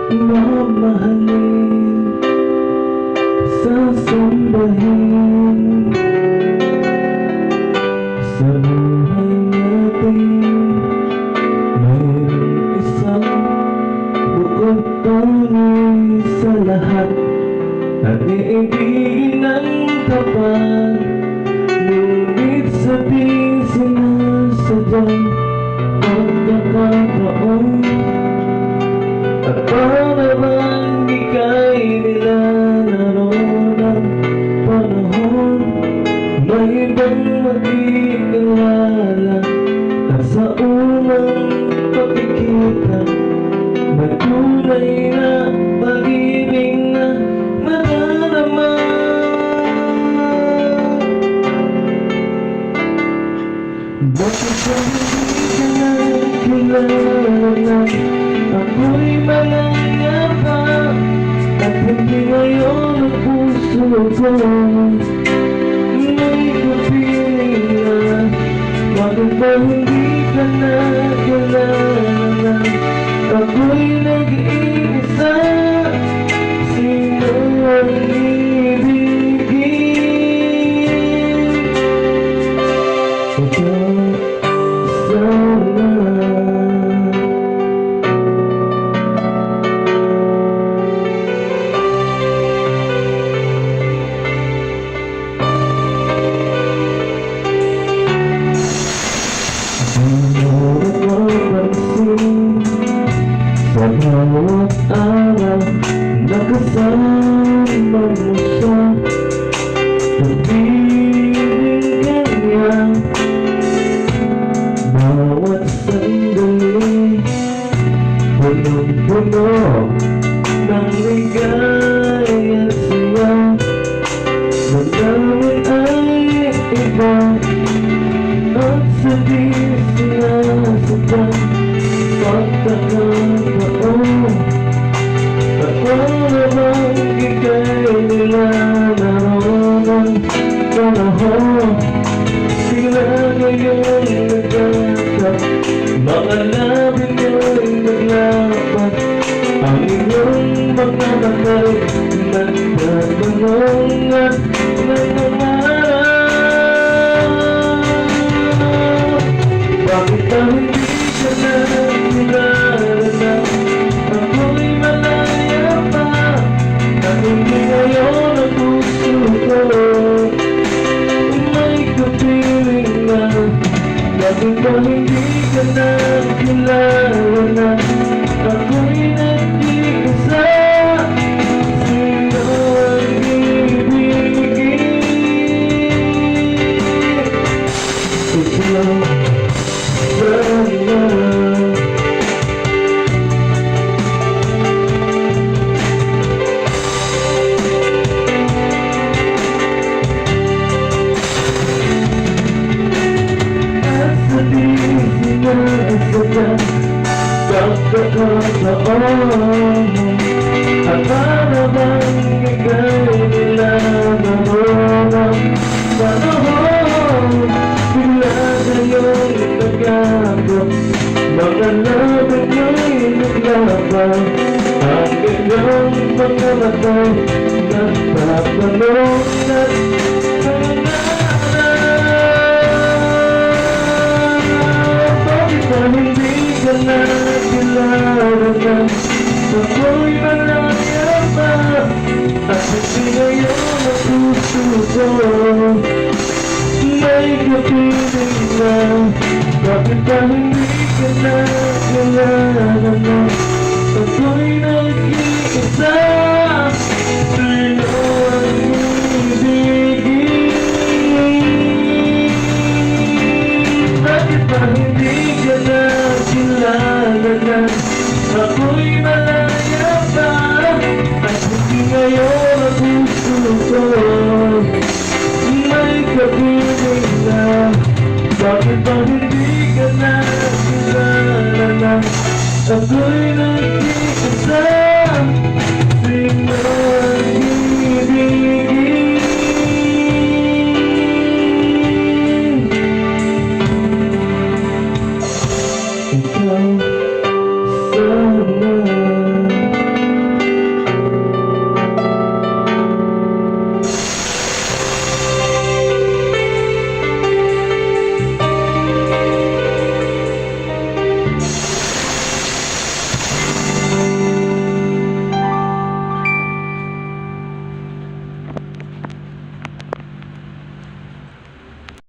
mamahalin, sasambahin sa buhay natin. Mayroong isang bukod tunay sa lahat at iibigin ng tapat, ngunit sa di sinasadyang pagkakataon. At para bang ika'y nilalaro ng panahon, may ibang mag-ialala. At sa unang pagkikita, may tunay na pag-ibig na madarama. Bakit ba hindi ka na kilala? Ako'y malaya pa at hindi ngayon ang puso ko may kapiling na. Bakit ba hindi ka na kilala? Ako'y nag-iisa, sino ang ibigin? Ikaw sana. Sa bawat araw, nakasama mo siya. Pag-ibig kanya, bawat sandali, punong-puno ng ligaya siya. Magdamit ay iba at sa di sinasabang pagkakataon. At wala bang ika'y nilalaro ng panahon, bigla ngayon nagkakap, mga labi nyo'y naglapat. Ang inyong mga matay nagtatanong at nangangarap. Bakit ba hindi ka na kilala? Ako'y malaya pa at hindi ngayon ang puso ko may kapiling na. Bakit ba hindi ka na kilala? Ako'y nag-iisa, sino ang ibigin? Ikaw sana. At sa di sinasadyang pagkakataon, at para bang ika'y nilalaro ng panahon, bigla ngayong nagkakap, mga labi nyo'y naglaban. Ang inyong mga matay nagtatanong at nangangarap. Bakit ba hindi ka na kilala? Ako'y malaya pa at hindi ngayon ang puso ko may kapiling na. Bakit ba hindi ka na kilala? Ako'y nag-iisa, sino ang ibigin? Bakit ba hindi ka na kilala? Ako'y malaya pa at hindi ngayon ang puso ko may kapiling na. Bakit ba hindi ka na kilala? Ako'y nag-iisa, sino